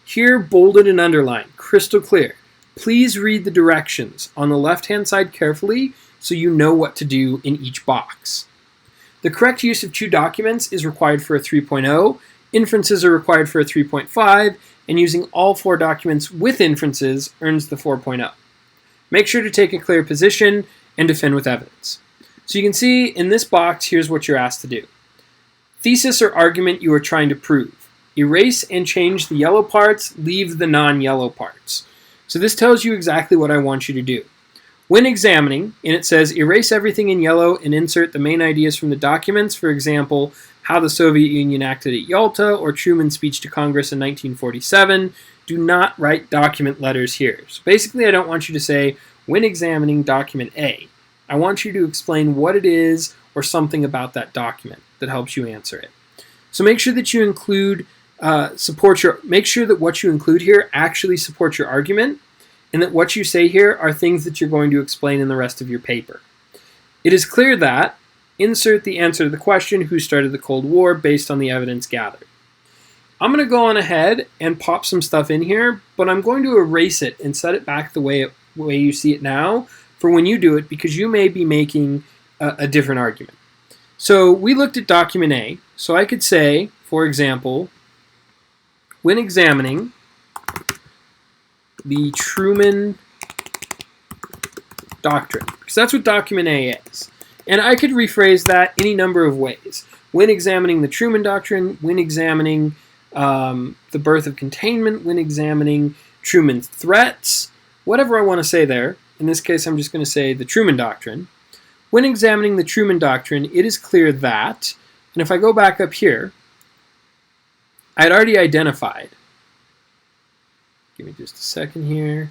Here, bolded and underlined, crystal clear. Please read the directions on the left-hand side carefully so you know what to do in each box. The correct use of 2 documents is required for a 3.0, inferences are required for a 3.5, and using all 4 documents with inferences earns the 4.0. Make sure to take a clear position and defend with evidence. So you can see in this box, here's what you're asked to do. Thesis or argument you are trying to prove. Erase and change the yellow parts, leave the non-yellow parts. So this tells you exactly what I want you to do. When examining, and it says erase everything in yellow and insert the main ideas from the documents, for example, how the Soviet Union acted at Yalta or Truman's speech to Congress in 1947, do not write document letters here. So basically I don't want you to say, when examining document A. I want you to explain what it is or something about that document that helps you answer it. So make sure that you include, make sure that what you include here actually supports your argument. and that what you say here are things that you're going to explain in the rest of your paper. It is clear that, insert the answer to the question, who started the Cold War, based on the evidence gathered. I'm going to go on ahead and pop some stuff in here, but I'm going to erase it and set it back the way you see it now for when you do it, because you may be making a different argument. So we looked at document A. So I could say, for example, when examining the Truman Doctrine, because that's what document A is. And I could rephrase that any number of ways. When examining the Truman Doctrine, when examining the birth of containment, when examining Truman's threats, whatever I want to say there. In this case, I'm just going to say the Truman Doctrine. When examining the Truman Doctrine, it is clear that, and if I go back up here, I had already identified, give me just a second here,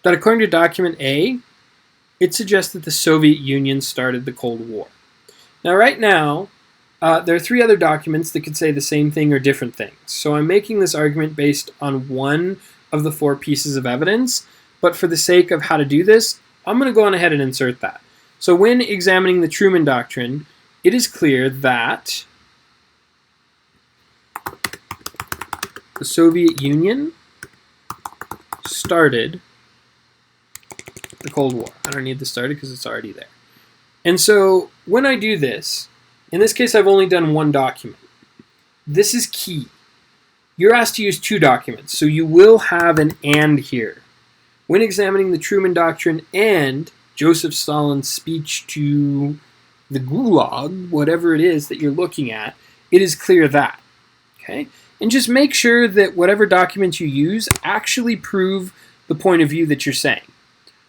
that according to document A, it suggests that the Soviet Union started the Cold War. Now, right now, there are three other documents that could say the same thing or different things. So I'm making this argument based on one of the four pieces of evidence, but for the sake of how to do this, I'm going to go on ahead and insert that. So when examining the Truman Doctrine, it is clear that the Soviet Union started the Cold War. I don't need the started because it's already there. And so when I do this, in this case I've only done one document. This is key. You're asked to use two documents, so you will have an and here. When examining the Truman Doctrine and Joseph Stalin's speech to the Gulag, whatever it is that you're looking at, it is clear that. Okay? And just make sure that whatever documents you use actually prove the point of view that you're saying.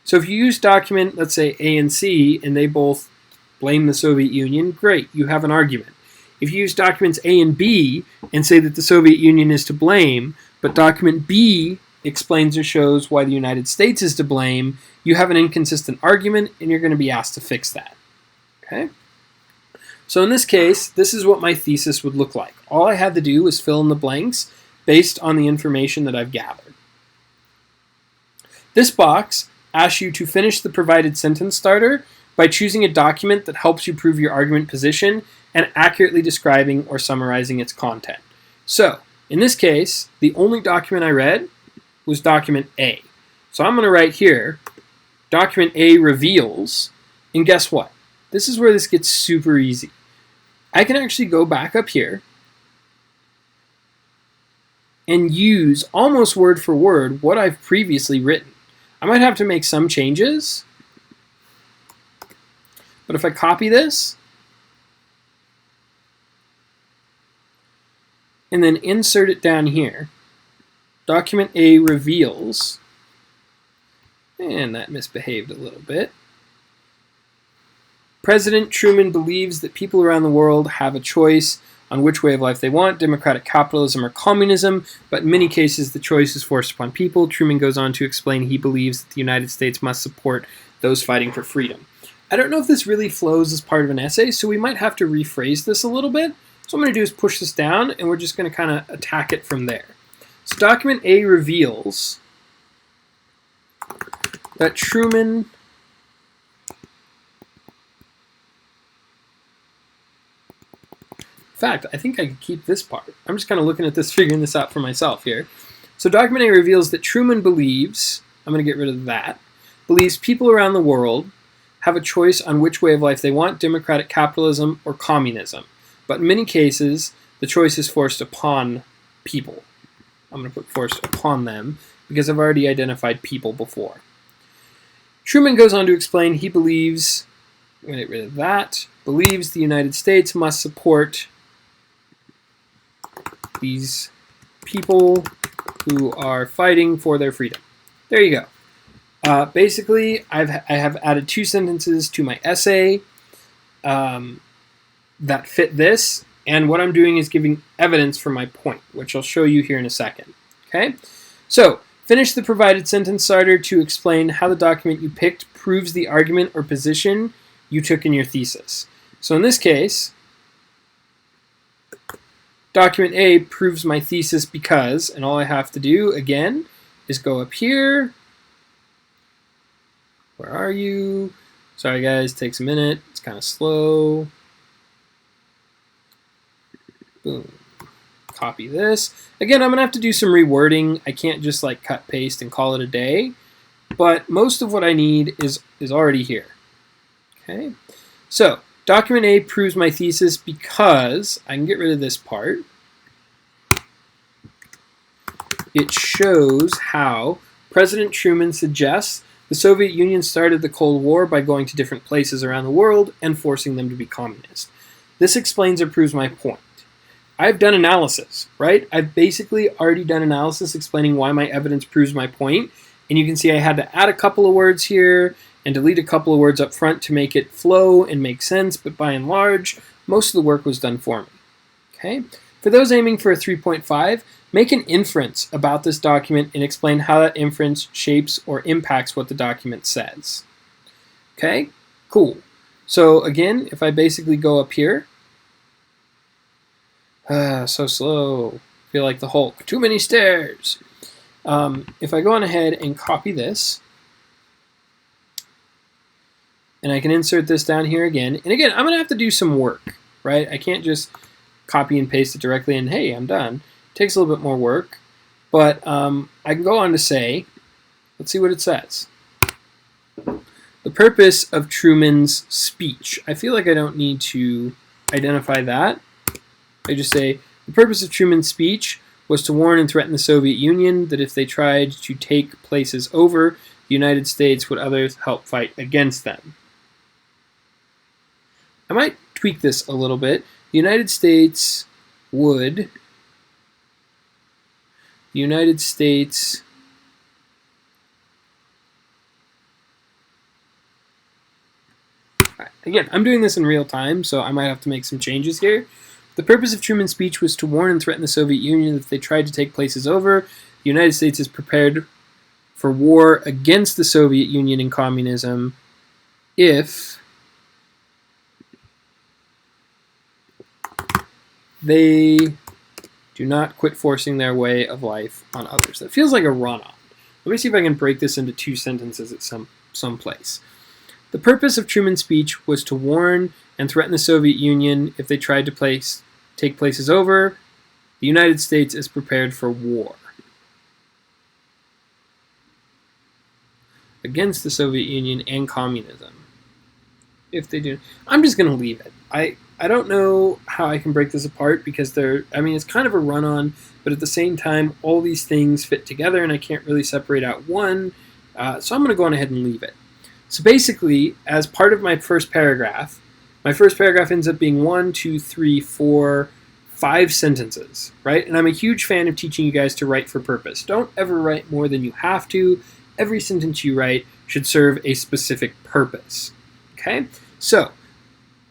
So if you use document, let's say A and C, and they both blame the Soviet Union, great, you have an argument. If you use documents A and B and say that the Soviet Union is to blame, but document B explains or shows why the United States is to blame, you have an inconsistent argument, and you're going to be asked to fix that. Okay? So in this case, this is what my thesis would look like. All I had to do was fill in the blanks based on the information that I've gathered. This box asks you to finish the provided sentence starter by choosing a document that helps you prove your argument position and accurately describing or summarizing its content. So, in this case, the only document I read was document A. So I'm going to write here, document A reveals, and guess what? This is where this gets super easy. I can actually go back up here and use almost word for word what I've previously written. I might have to make some changes, but if I copy this and then insert it down here, document A reveals, and that misbehaved a little bit. President Truman believes that people around the world have a choice on which way of life they want, democratic capitalism or communism, but in many cases the choice is forced upon people. Truman goes on to explain he believes that the United States must support those fighting for freedom. I don't know if this really flows as part of an essay, so we might have to rephrase this a little bit. So what I'm going to do is push this down, and we're just going to kind of attack it from there. So document A reveals that Truman in fact, I think I could keep this part. I'm just kind of looking at this, figuring this out for myself here. So document A reveals that Truman believes, I'm going to get rid of that, believes people around the world have a choice on which way of life they want, democratic capitalism or communism. But in many cases, the choice is forced upon people. I'm going to put forced upon them because I've already identified people before. Truman goes on to explain he believes, I'm going to get rid of that, believes the United States must support these people who are fighting for their freedom. There you go. Basically, I have added two sentences to my essay that fit this, and what I'm doing is giving evidence for my point, which I'll show you here in a second. Okay? So, finish the provided sentence starter to explain how the document you picked proves the argument or position you took in your thesis. So in this case, document A proves my thesis because, and all I have to do, again, is go up here. Where are you? Sorry guys, takes a minute. It's kind of slow. Boom. Copy this. Again, I'm going to have to do some rewording. I can't just like cut, paste, and call it a day. But most of what I need is already here. Okay. So, document A proves my thesis because I can get rid of this part. It shows how President Truman suggests the Soviet Union started the Cold War by going to different places around the world and forcing them to be communist. This explains or proves my point. I've done analysis, right? I've basically already done analysis explaining why my evidence proves my point. And you can see I had to add a couple of words here and delete a couple of words up front to make it flow and make sense. But by and large, most of the work was done for me. Okay? For those aiming for a 3.5, make an inference about this document and explain how that inference shapes or impacts what the document says. Okay? Cool. So again, if I basically go up here, so slow. Feel like the Hulk. Too many stairs. If I go on ahead and copy this, and I can insert this down here again, and again, I'm going to have to do some work, right? I can't just copy and paste it directly and hey, I'm done. It takes a little bit more work, but I can go on to say, let's see what it says. The purpose of Truman's speech. I feel like I don't need to identify that. I just say, the purpose of Truman's speech was to warn and threaten the Soviet Union that if they tried to take places over, the United States would others help fight against them. I might tweak this a little bit. The United States would... Again, I'm doing this in real time, so I might have to make some changes here. The purpose of Truman's speech was to warn and threaten the Soviet Union that if they tried to take places over, the United States is prepared for war against the Soviet Union and communism if they do not quit forcing their way of life on others. That feels like a run-on. Let me see if I can break this into two sentences at some place. The purpose of Truman's speech was to warn and threaten the Soviet Union if they tried to take places over. The United States is prepared for war against the Soviet Union and communism. If they do, I'm just going to leave it. I don't know how I can break this apart because it's kind of a run-on, but at the same time, all these things fit together and I can't really separate out one. So I'm going to go on ahead and leave it. So basically, as part of my first paragraph ends up being 1, 2, 3, 4, 5 sentences, right? And I'm a huge fan of teaching you guys to write for purpose. Don't ever write more than you have to. Every sentence you write should serve a specific purpose, okay? So,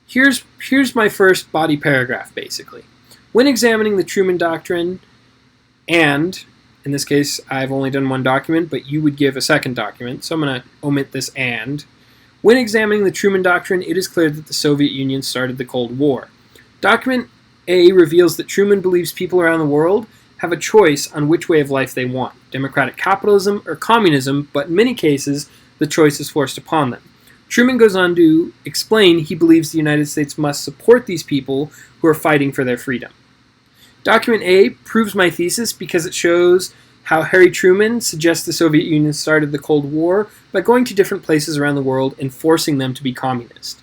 here's my first body paragraph, basically. When examining the Truman Doctrine, and in this case, I've only done one document, but you would give a second document, so I'm going to omit this and. When examining the Truman Doctrine, it is clear that the Soviet Union started the Cold War. Document A reveals that Truman believes people around the world have a choice on which way of life they want, democratic capitalism or communism, but in many cases, the choice is forced upon them. Truman goes on to explain he believes the United States must support these people who are fighting for their freedom. Document A proves my thesis because it shows how Harry Truman suggests the Soviet Union started the Cold War by going to different places around the world and forcing them to be communist.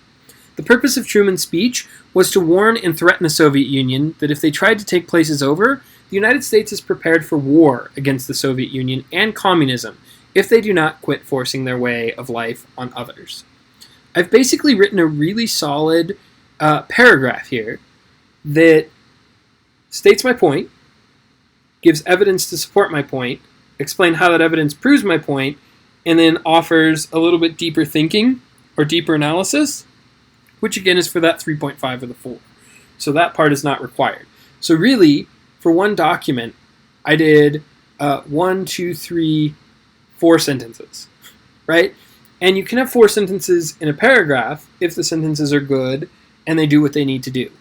The purpose of Truman's speech was to warn and threaten the Soviet Union that if they tried to take places over, the United States is prepared for war against the Soviet Union and communism if they do not quit forcing their way of life on others. I've basically written a really solid paragraph here that states my point, gives evidence to support my point, explain how that evidence proves my point, and then offers a little bit deeper thinking or deeper analysis, which again is for that 3.5 or the 4. So that part is not required. So really, for one document, I did 1, 2, 3, 4 sentences, right? And you can have 4 sentences in a paragraph if the sentences are good and they do what they need to do.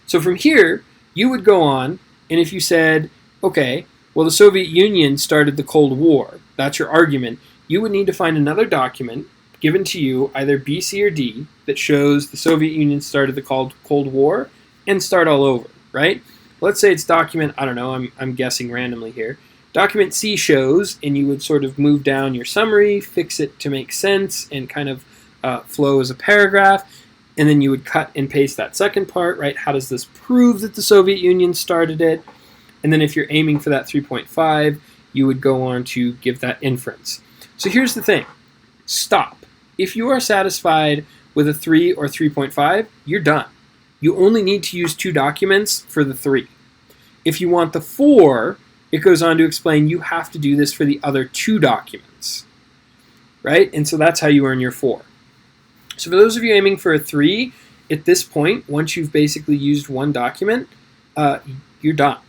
So from here, you would go on, and if you said, okay, Well, the Soviet Union started the Cold War. That's your argument. You would need to find another document given to you, either B, C, or D, that shows the Soviet Union started the Cold War and start all over, right? Let's say it's document, I don't know, I'm guessing randomly here. Document C shows, and you would sort of move down your summary, fix it to make sense, and kind of flow as a paragraph, and then you would cut and paste that second part, right? How does this prove that the Soviet Union started it? And then if you're aiming for that 3.5, you would go on to give that inference. So here's the thing. Stop. If you are satisfied with a 3 or 3.5, you're done. You only need to use 2 documents for the 3. If you want the 4, it goes on to explain you have to do this for the other 2 documents, right? And so that's how you earn your 4. So for those of you aiming for a 3, at this point, once you've basically used 1 document, you're done.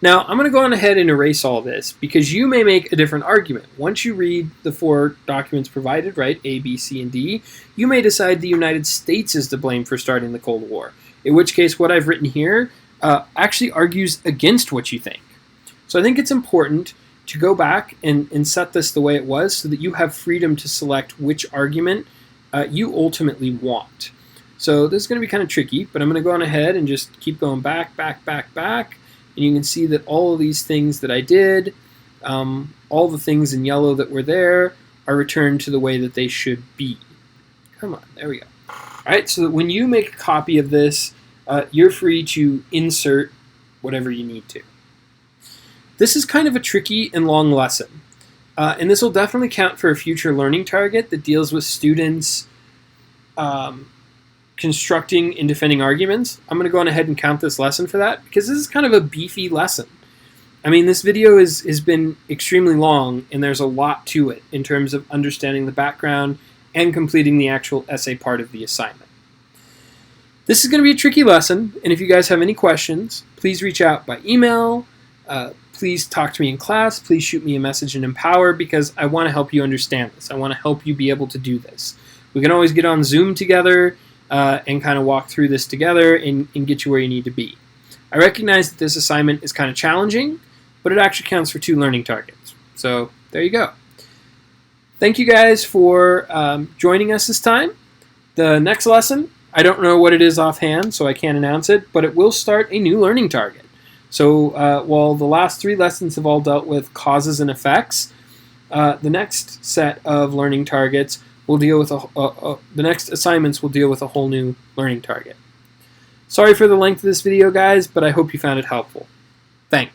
Now, I'm going to go on ahead and erase all this because you may make a different argument. Once you read the 4 documents provided, right, A, B, C, and D, you may decide the United States is to blame for starting the Cold War, in which case what I've written here actually argues against what you think. So I think it's important to go back and set this the way it was so that you have freedom to select which argument you ultimately want. So this is going to be kind of tricky, but I'm going to go on ahead and just keep going back, and you can see that all of these things that I did, all the things in yellow that were there, are returned to the way that they should be. Come on, there we go. All right, so that when you make a copy of this, you're free to insert whatever you need to. This is kind of a tricky and long lesson, and this will definitely count for a future learning target that deals with students constructing and defending arguments. I'm going to go on ahead and count this lesson for that because this is kind of a beefy lesson. I mean, this video has been extremely long, and there's a lot to it in terms of understanding the background and completing the actual essay part of the assignment. This is going to be a tricky lesson, and if you guys have any questions, please reach out by email. Please talk to me in class. Please shoot me a message in Empower because I want to help you understand this. I want to help you be able to do this. We can always get on Zoom together and kind of walk through this together and get you where you need to be. I recognize that this assignment is kind of challenging, but it actually counts for 2 learning targets. So there you go. Thank you guys for joining us this time. The next lesson, I don't know what it is offhand, so I can't announce it, but it will start a new learning target. So while the last 3 lessons have all dealt with causes and effects, the next set of learning targets will deal with the next assignments will deal with a whole new learning target. Sorry for the length of this video, guys, but I hope you found it helpful. Thanks.